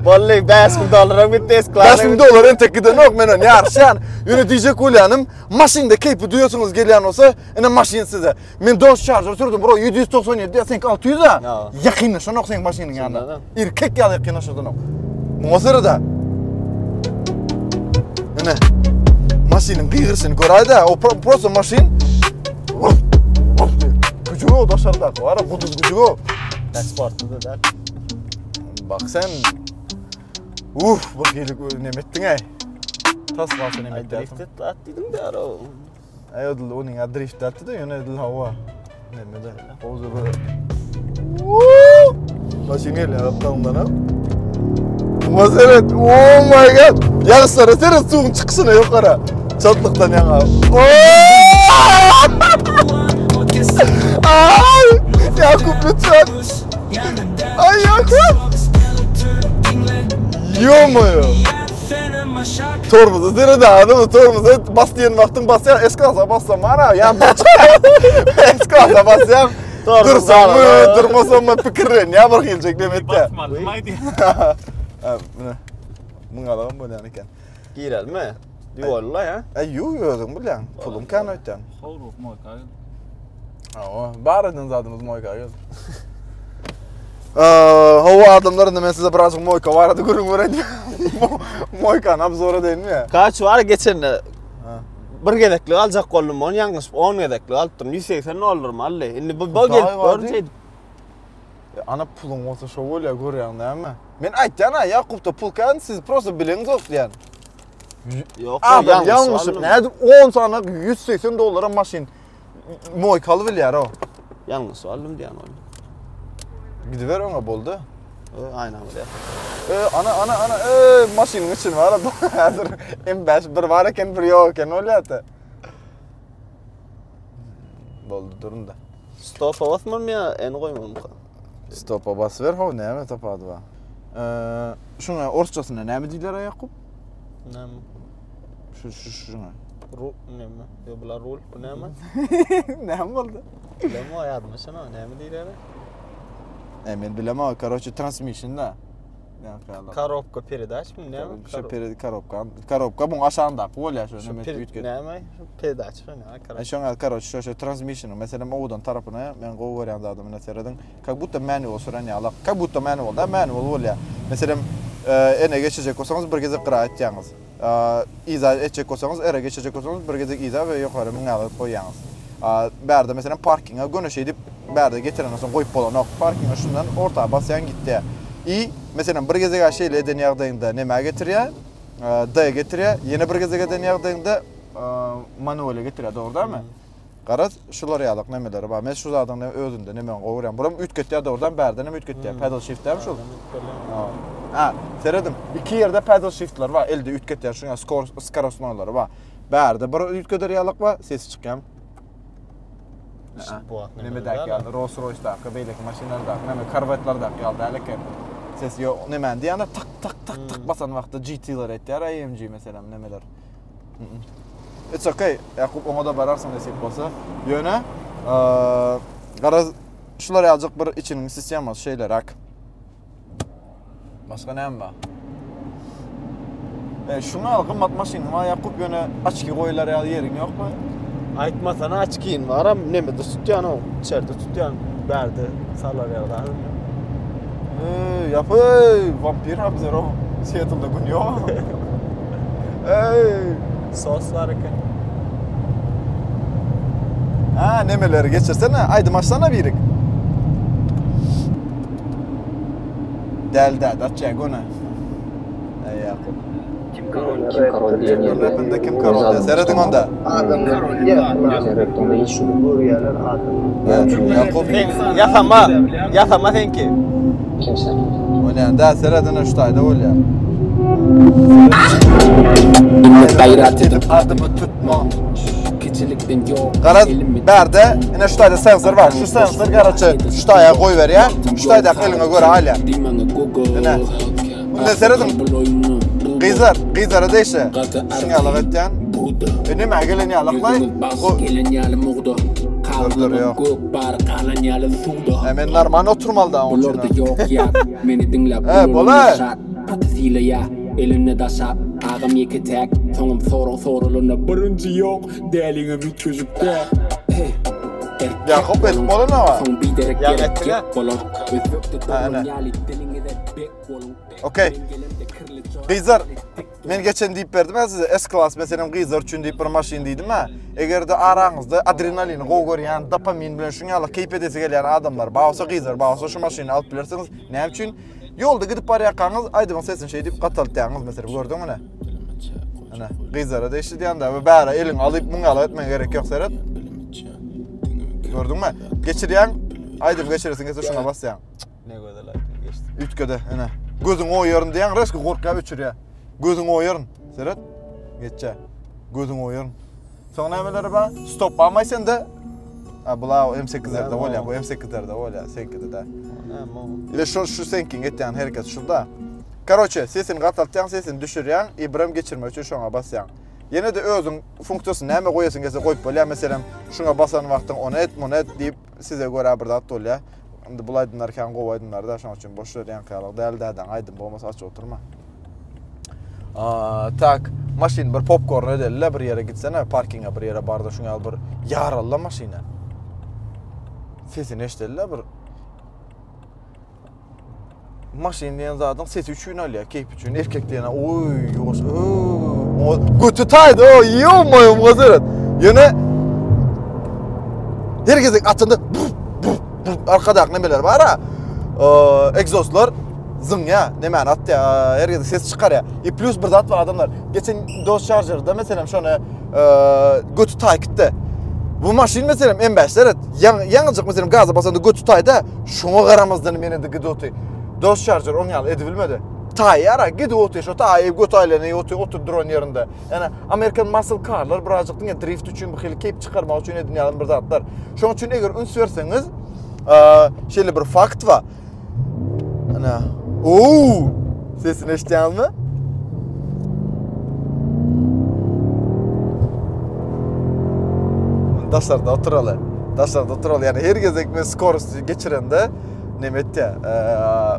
Vallahi $5.000 bitti S-class. $5.000 en tekiden yok menon yarışan. Yine diyecek ulanım maşinde keyfi duyuyorsunuz gelen olsa yine maşin size. Ben dost şarjör sürdüm bro 797 ya sen 600 ha. Yakınlaşan yok senin maşinin yanında. Erkek ya yakınlaşan yok. Mozarda. Yine maşinin kıyırsın görayda o prosto maşin. Gücü o dışarıda var ya buduz gücü o. Transportu da der. Bak sen. Bak yedik nemettin ay. Tas kalsın nemettin. Drift et dedim de ara o. Ay odul onun ya drift etti de yönedil hava. Nemede. Oğuzda böyle. Maşin geliyor hatta ondan ha. Mazeret. Oh my god. Yarıslara senin suyun çıksın yukarı. Çatlıktan yana. Ay! Yakup lütfen. Ay Yakup. Yomuyor. Tormuzu nerede adamı tormuzu bas diyen baktın basyan S-class'a bassam var ha ya S-class'a bassam dursam mı durmasam mı pikirlen ya bak gelecek demette. Basmadım haydi. Bunu alalım böyle yani iken. Girelim mi? Yuvarla ya. Yok bilen pulum kan öten. Horuk moy kayın. Baradan zadımız moy kayın. Hava adamlarında men size birazcık moyka var adı görün göreyim. Moykan obzora değil mi ya? Kaç var geçen bir gedekli alacak kollum onu yanlış 10 gedekli alıp durun 180 ne olur mu Allah indi bu gelip görünce ana pulun olsa şu öyle görüyorsun değil mi? Men aytjana Yakup'ta pul kan siz prosta bileniz yok yani. yok Adam yanlışım. Näde 10 sana $180 maşin moykalı bilyar o. yanlış aldım diyen onu. Gidiver ona boldu. Aynen öyle. Ana maşinin için var da hazır M5 bir var eken bir yok eken öyle boldu durun da. Stop'a basmam ya en koymam. Stop'a bas ver ho näme tapadı va. Şuna orsçasına näme diýler Yakup? Näme? Şuna. Näme? Yo bular rol bu näme? Näme boldu? Näme aýadmy şuna näme diýler? Men bilemem, короче, transmission da. Коробка передач mı näme? Коробка bu aşağında bolýar şo näme ütket. Näme? Передач näme? Şoňa короче şo transmission mesela oğudan tarapına men gowja adamyna seredin. Как будто manual soranýarlar. Как будто manual da manual bolýar. Mesela ene geçecek olsanız bir geze qıra etýäňiz. İza etjek olsanız ere geçecek olsanız bir geze iza we ýokary mňalyp goýýaňyz. Bärde mesela parkinga göneş edip bärde getiren olsan goýup bolan parkinga şundan orta basýan gitdi. Mesela bir gezege şeyle eden ýagdaýynda näme getirýär? D getirýär. Ýene bir gezege eden ýagdaýynda manual getirýär, dogrymy? Garaz şular ýalyk nämeler bar. Men şu zadyň özünde näme gowurýan. Buram ütgetýär dogrudan bärde näme ütgetýär? Pedal shift'dämi şol? Seredim. İki ýerde pedal shift'lar bar. Elde ütgetýär şuňa skorosnolary bar. Bärde bir ütgeder ýalyk bar, sesi çykýan. Näme däki, Rolls Royce'da, beýleki maşinalarda, näme karvatlarda ýaldy eleken. Ses yo näme diýende tak basan wagtda GT'ler etýär, AMG mesela nämeler. It's okay. Yakup ona da bararsan desip bolsa. Ýöne garaz şular ýaljak bir içiniň sistemasy şeyler ak. Başga näme bar? Şunu al gymmat maşyny ma Yakup ýöne açky goýlar ýeriň ýokmy? Aytmasana açkyn varam näme tutýan o içeride tutýan bärde salar ýerler. Yapay vampir obzor. Seattle gün ýok. Soslar eken. Nämeleri geçirsene. Aýdym açsana birik. Delda, daçya gona. Yakup. Kim korol diýen Rapinde kim korol? Seredin onda. Adam seredin hiç şunu görýärler adam. Yakup. Ýasama senki. Kim sen? Oňa da seredin şu taýda bolýar. Gayret edip adımı tutma. Keçilikden yok. Garaz bärde ene şu taýda sensor bar. Şu sensor garaçy şu taýa goý berýär. Şu taýda ýylyňa görä alýar. Ene. Bunda seredin. Gıyzara deyşe. Şuna alak etken. Näme gelen ýalaklay? Dur yok. Hemen normal oturmalıda onun için. Bola. Elimde daşap, ağam yeketek, toňum soruluna birinci yok, däliňe bir közükde. Yakup et bola ne var? Okey. Gıyzar. Men geçen diýip berdim size S-class mesela gıyzar üçin diýip bir maşyn diýdim ha. Egerde araňyzda adrenalin, gowgorýan, dopamin bilen şuňaly keypedesi gelýän adamlar, bawsa gıyzar, bawsa şu maşyny alyp bilersiňiz. Näme üçin? Ýolda gidip barýakanňyz, aýdyň sesin şey diýip gataltýaňyz mesela gördüňmi ne? Ana, gıyzara deşdi diýende we bära eliň alyp muňaly etmek gerek ýok seret. Gördüňmi? Geçirýän, aýdyp geçiresiň ese şuna basýaň. Ne gödeler geçdi. Ütgede, ana. Gözüň oýaryn diýen reski gorkap üçürýär. Gözüň oýaryn, seret. Geçe. Gözüň oýaryn. Soň nämeleri bar? Stop almaýsanda. Bula M8'lerde bolýar, bu M8'lerde bolýar, senkide de. Ile şu senkin etýän herkes şurda. Короче, sesini gataltýan, sesini düşürýän, İbrahim geçirmek üçin şoňa basýan. Ýene de özüň funksiýasy näme goýasyň gese goýup bolýar, meselem şoňa basan wagtyň onu et diýip size görä bir zat bolýar. Indi bulaýdynlar kan gowaýdynlar da şoň üçin boş ýerden kaýalyk däl-däden aýdym bolmasa açyk oturma. Tak, maşyn bir popcorn ödelle bir ýere gitsene, parkinga bir ýere barda şoňa bir ýaralla maşyna. Sesini eşitdiler bir Mashyn diýen zadyň sesi üçin alýar, keyp üçin, erkek diýene oy, ýoş, o götü taýdy, o ýolmaýam gazarat. Ýene herkesek atynda arkadak nemeler bar ha. Egzostlar zıng ya, nemen at ya, herkese ses çıkar ya. Plus bir zat var adamlar. Geçen DOS şarjörde mesela şöyle götü taykıttı. Bu Mashyn mesela en başlar yanıcık mesela gaza basanda götü tayda şuna qaramazdan meni de gidiyordu. DOS şarjör onu yal edibilmedi. Tayyara gidiyordu şu tay götü aylana otur drone yerinde. Yani Amerikan muscle carlar birazcık da drift üçün bu xil keyp çıkarmak üçün edinýän bir zatlar. Şoň üçün eger üns verseniz şeýle bir fakt var. Ana sesini eşitýänmi? Daşlarda oturalı. Yani her gezek men skorost geçirende nemetde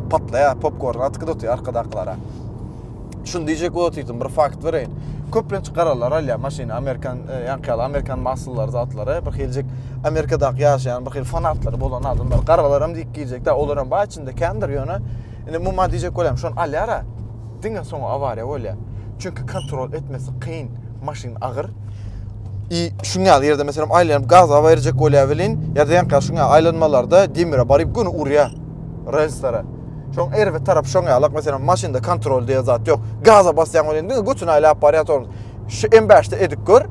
patlaya popcorn atkıda otuyor arkadaklara. Şunu diyecek bolýarym bir fakt berýin. Köplenç qararlar alýar Mashyn Amerikan Amerikan masyllar zatlary bir gelecek Amerikadaky ýaşaýan bir hil fanatlary bolan adamlar qararlarym diýip giýecek da olaram ba içinde kendir ýöne. Ene mumma diyecek bolýam şonu alýara. Diňe soň awariýa bolýar. Çünkü kontrol etmesi kıyın, Mashyn agyr. Şuňa ýerde mesela aýlanıp gaza berjek bolýar bilen, ýa-da ýanka şuňa aýlanmalarda demire baryp güni urýar relslara. Şoň erwe tarap şoňa alak mesela Mashynda kontrol diýe zat ýok. Gaza basýan bolýan diňe götüni aýlap barýar. Şu en başda edip gör.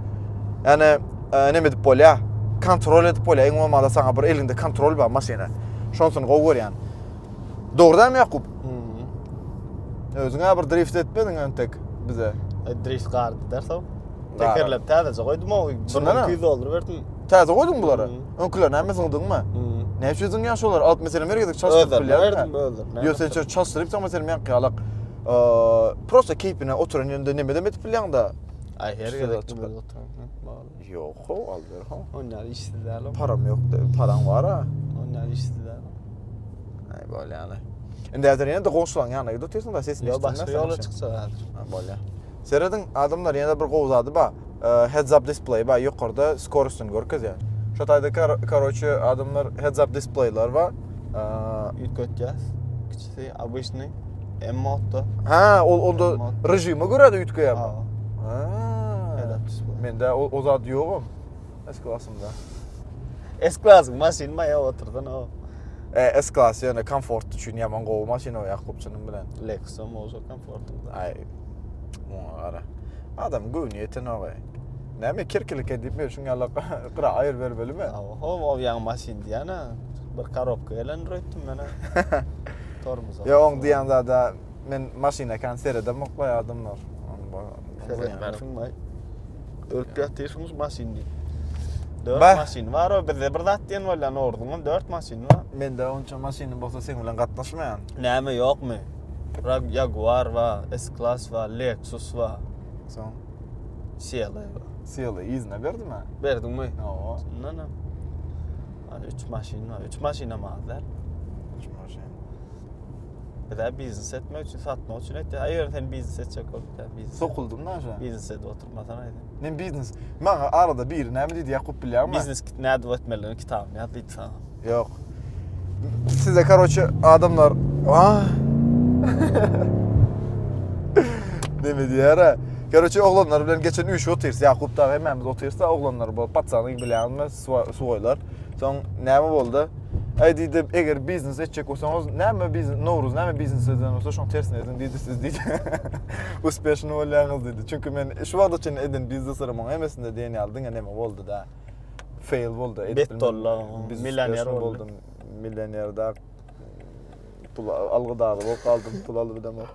Yani näme dip bolýar? Kontrol edip bolýar. Eň bolmanda saňa bir elinde kontrol bar Mashyna. Şonsuny gowy görýän. Dogrydanmy Ýakup? Özüňe bir drift etmediň öntek bize. Drift gardy derso. Pikirler täze goýdum o. Bundan $200 berdim. Täze goýdum bulara. Öňküler näme syňdyňmy? Ne üçin ýaşolar? Alt mesela mergedik çalstyryp bilýär. Ýa sen çalstyryp sen mesela men qyalak prosta keypine oturan ýönde neme demek bilýän da. Ay hergede oturan. Ýok, aldyr ha. Onlar işsizler. Param ýok, param var ha. Onlar işsizler. Ay böyle yani. Indi ýa-da goşulan ýana gidiyorsun da sesini eşitmezsen. Başka ýola çyksa hazır. Ha böyle. Seredin adamlar ýa-da bir gowzady ba. Heads up display ba ýokarda skorostyny görkezýär. Şu tayda karoçu adamlar heads up displaylar var. Ütkötkäs. Kiçisi обычный M-modda. Ha, onda rejime göre de ütköýär. Ha. Heads up display. Mende o zat ýogum. S-klassymda. S-klassy Mashyn maýa oturdun o. S-klass ýöne komfort üçin ýaman gowy maşyna o Ýakupçynyň bilen. Lexus ozo komfortunda. Ay. Ara. Adam göwnýeten o. Näme kirkilik edip men şuňa alaq qıra aýır ber bölüme. O ýa Mashyn diýene bir korobka elen röýtdim mene. Tormuz. Ya oň diýende da men maşyna konserede mokla adamlar. Berfin ölüp ýatyrsynız Mashyn diýip. 4 Mashyn var o bir zat diýen bolan orduň 4 Mashyn var. Mende onça Mashyn bolsa sen bilen gatnaşmaýan. Näme ýokmy? Jaguar var, S-klass var, Lexus var. Son. Siyeli izne berdimi? Berdiňmi? Oo. Nana. Hani 3 Mashyn var. 3 Mashyn'a mazlar. 3 Mashyn. Bir de biznes etmek üçün, satmak üçün etdi. Aýer sen biznes etjek bolsa, biznes. Sokuldum da şu. Biznes edip oturmasan aýdy. Men biznes. Maňa arada bir näme diýdi Ýakup bilýärmi? Biznes näde etmeli kitabym ýadydy sana. Yok. Size karoçu adamlar. Deme diýär. Karoçu oglanlar bilen geçen 3 otursa Ýakup da hemmämiz otursa oglanlar bol patsanyň bilýärmi suwaýlar. Soň näme boldy? Aýdy eger biznes etjek bolsaňyz näme biznes Navruz näme biznes eden bolsa şoň tersine edin diýdi siz diýdi. Uspешny bolýaňyz diýdi. Çünki men şu wagtda çyn edin bizneslerim emesinde diýen ýaldyň näme boldy da. Fail boldy. Bettolla millioner boldum. Millionerda pul algydagy bol kaldym, pul alyp edemok.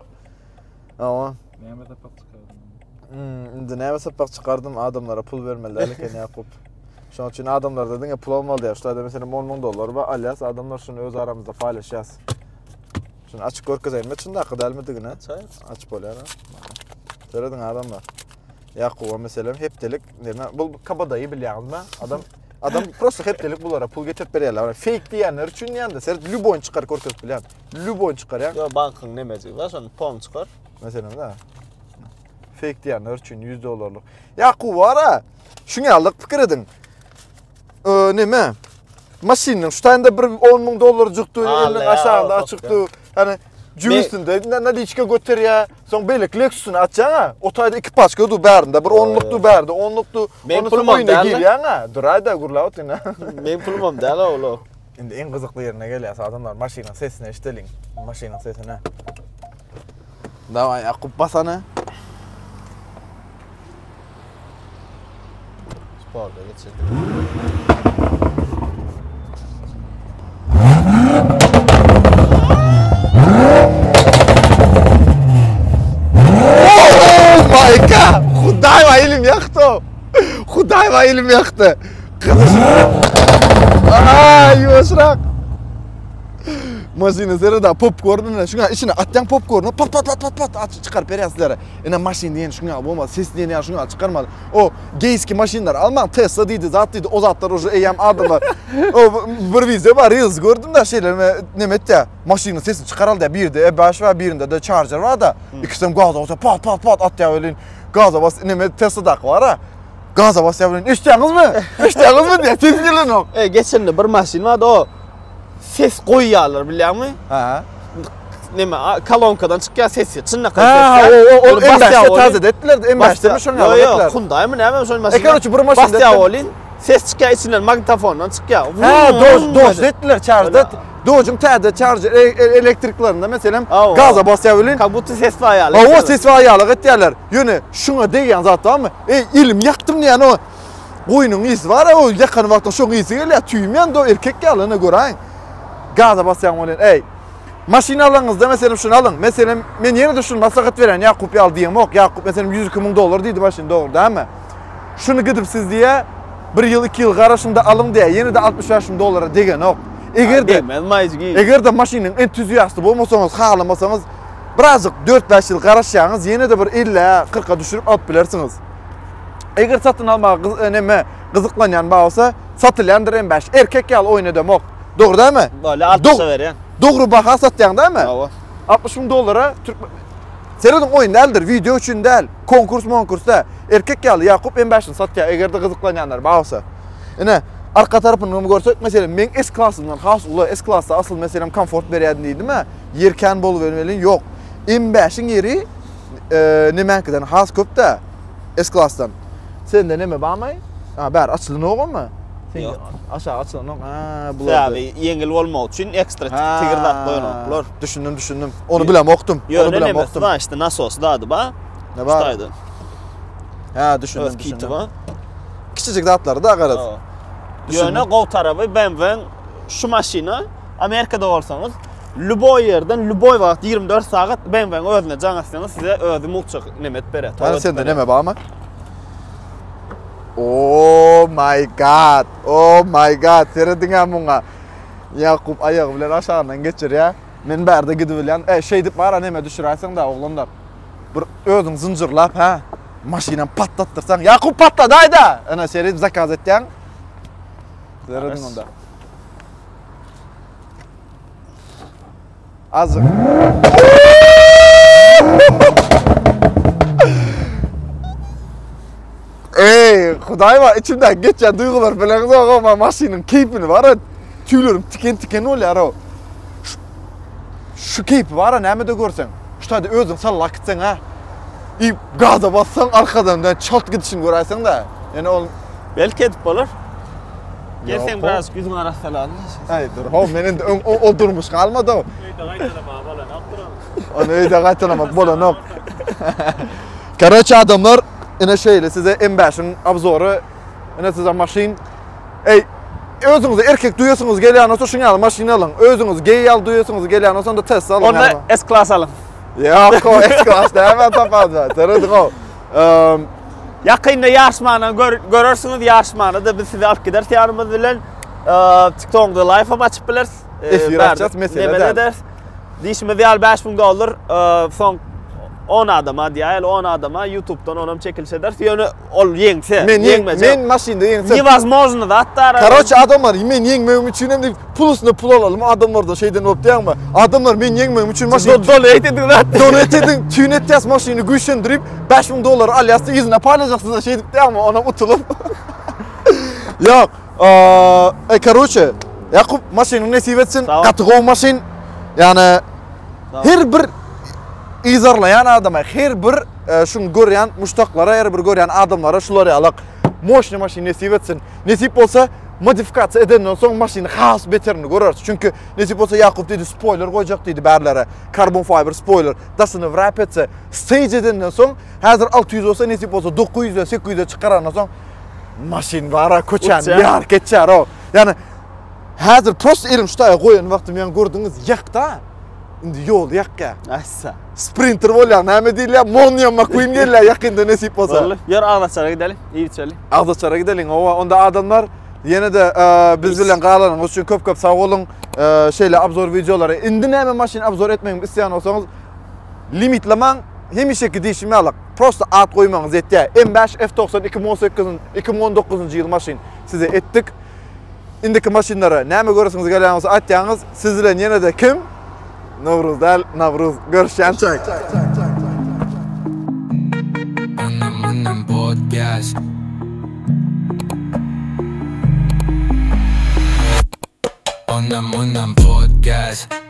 Ama näme sapak çykardym? Indi näme sapak çykardym adamlara pul bermeli elken Ýakup. Şoň üçin adamlar dediň pul almaly diýär. Şurada mesela $10,000 bar, alyas adamlar şunu öz aramyzda paýlaşýas. Şunu açyk görkezýärmi? Şunda gydalmydygyna? Açyk bolýar ha. Göredin adamlar. Ýakup mesela hepdelik näme bul kabadaýy bilýärmi? Adam prosta hepdelik bulara pul getirip berýärler. Fake diýenler üçin ýa-da sen lüboň çykar görkezip bilýär. Lüboň çykar ýa. Yo bankyň nemesi var, şonu pon çykar. Mesela da. Fake diýenler üçin $100'lık. Ýakup wara. Şuňa alyk pikir edin. Näme? Mashynyň şu taýynda bir $10,000 jykdy, elden aşağıda çykdy. Hani Cüvüsünde nadiçka götür ya. Son belek Lexus'unu açacaksın. O tayda 2 paçka du berdinde. Bir 10'luktu berdi, 10'luktu. Men pulum oyuna geliyorsun ha. Durayda gurlaut yine. Men pulum değil oğlum. Şimdi en kızıklı yerine geliyor. Adamlar maşinin sesini iştelin. Maşinin sesini. Davay Yakup basanı. Sporda geçirdik. Oh my god! Xuday va ilim yaktı. Xuday va ilim yaktı. Ay yosrak. Maşini serida popcorn'unu şuna içine atyan popcorn'u pat aç çıkar berasizler. Ene maşin diyen şuna bolmaz, ses diyen şuna çıkarmadı. O geyski maşinler Alman Tesla deydi, zat deydi. O zatlar oje Eyow adımı. O bir vize var, reels gördüm de şeyler nemet maşinin sesini çıkaraldı ya birde E5 var, birinde de charger var da. İkisinden gaza basa pat atya öyle gaza bas nemet Tesla'da var ha. Gaza bas ya böyle iştiyiniz mi? İştiyiniz mi diye ses gelin o. Geçen bir maşin vardı o. Ses koyuyorlar biliyor musun? Ha. Näme kolonkadan çıkıyor sesi. Çınna Ha, o en başta Täzeje ettiler. En başta mı şunu yaptılar? Yok, Hyundai mi näme şol maşin. Ekonoçu bir maşin ettiler. Olin ses çıkıyor içinden magnetofondan çıkıyor. Ha, doz ettiler charge'da. Dojum Täzeje charger elektriklerinde mesela gaza basabilin. Kabutu ses var ya. O ses var ya ettiler. Yöne şuna degan zat tamam mı? İlim yaktım yani o. Oyunun iyisi var o yakın vakti şu iyisi geliyor. Tüymeyen de erkek yalını göreyim. Gaza basyan olan maşin alыңızda mesela şunu alın. Mesela men yine de şunu maslahat veren Yakup al diyem yok. Yakup mesela $102.000 deydi maşin doğru değil mi? Şunu gidip siz diye 1 yıl 2 yıl qarashında alın diye yine de $65.000 degen yok. Eğer de maşinin entüziyastı bolmasanız, halamasanız birazcık 4-5 yıl qaraşsanız yine de bir 50-40'a düşürüp alıp bilersiniz. Eğer satın almağa kızıklanyan bağırsa satılandır en baş. Erkek yal oynadım yok. Doğru değil mi? Böyle 60'a veren. Doğru baha satyan değil mi? Bravo. $60.000 Türk Seredin oyun değildir, video için değil. Konkurs da. Erkek yalı Yakup en başını satya eğer de kızıklanyanlar bağırsa. Yine arka tarafını görsek mesela men S-klassından has ulu S-klassa asıl mesela komfort beriyadın değil mi? Yerken bolu vermelin yok. En başın yeri nemenkiden has köp de S-klassdan. Sen de neme bağmay? Ha ber açılın oğun mu? Yok. Aşağı açılın oğun. Ha bu abi yengil olmak için ekstra tigirdat koyunlar. Düşündüm. Onu bilem okudum. Onu bilem okudum. Ha işte nasıl olsa dadı ba. Ne var? Ha düşündüm. Küçücük datları da qarat. Yöne qol tarafı ben şu maşini Amerikada olsanız Luboy yerden, Luboy vaxt 24 saat ben özüne can aslanız size özü mulçaq nemet beret. Hani sen de neme bağma? Oh my god. Seredin bunga. Yakup ayağı bilen aşağıdan geçir ya. Men berde gidibilen şey dip bara neme düşüraysan da oğlanlar. Bir özün zincirlap ha. Maşinen patlattırsan Yakup patladı hayda. Ana seri zakaz etken. Seredin onda. Azık. Xuday var içimden geçen duygular bilen ama maşinin keyfini var. Tüylerim tiken oluyor o. Şu keyfi var näme de görsen. Şutayda özün sallak gitsen ha. Gaza bassan arkadan da çalt gidişini görersen da. Yani ol belki edip olur. Gelsen biraz gözün arasalan. Hayır dur. Ho menin o durmuş kalmadı o. Öyde qaytalamak bola naqtıram. Onu öyde qaytalamak bola nok. Karaçı adamlar yine şeyle size en başın obzoru yine size maşin özünüz erkek duyuyorsunuz geliyan olsa şunu alın maşini alın. Özünüz gay al duyuyorsunuz geliyan olsa da Tesla alın. Onda S-klass alın. Yok o S-klassda hemen tapadı. Tanıdık o. Yakında Yaryshmalymy görürsünüz Yaryshmalymy biz size alıp gider yarımız bilen TikTok'da live'a açıp biliriz. Efir açacağız mesela der. Dişimiz $5.000 son 10 adama diye 10 adama YouTube'dan onam çekilse der. Yani ol yengse. Men maşinde yengse. Невозможно da hatta. Karaçı adamlar men yengmem için hem de pulusunu pul alalım adamlardan şeyden hop diyen mi? Adamlar men yengmem için maşin donate edin lan. Donate edin tünettes maşini güçlendirip $5.000 alyası izine paylaşacaksınız şey diyen mi ona utulup. Yok. Короче Yakup maşini nasip etsin. Katıgov maşin yani Her bir izarlayan adama, her bir şun görýän muştaklara, her bir görýän adamlara şulary alak moşny maşyn nesip etsin. Nesip bolsa modifikasiya edenden soň maşyny has beterini görersiz. Çünkü nesip bolsa Yakup dedi spoiler goýjak dedi bärlere. Carbon fiber spoiler dasyny wrap etse stage edenden soň häzir 600 bolsa nesip bolsa 900 800 çykarandan soň maşyn bara köçän ýar geçer o. Yani häzir prosta elim şutaya goýan wagtym men gördüňiz ýakda. Indi yol ýakka. Assa. Sprinter bolýar, näme diýilýär? Monium McQueen gelýär ýakynda nesip bolsa. Ýar Ağdaçlara gidelim, iýitçeli. Ağdaçlara gidelim. Onda adamlar ýenede biz bilen galanýyň üçin köp sag bolun. Şeýle obzor videolary. Indi näme maşyn obzor etmeňi isleýän bolsaňyz limitlemäň hemişeki diýişimi alak. Prosta at goýmaňyz etdi. M5 F90 2019-njy ýyl maşyn size etdik. Indiki maşynlara näme göresiňiz gelýäňiz atýaňyz siz bilen ýenede kim? Navruz dal, Navruz görüşýänçek. Anam podcast. Onam podcast.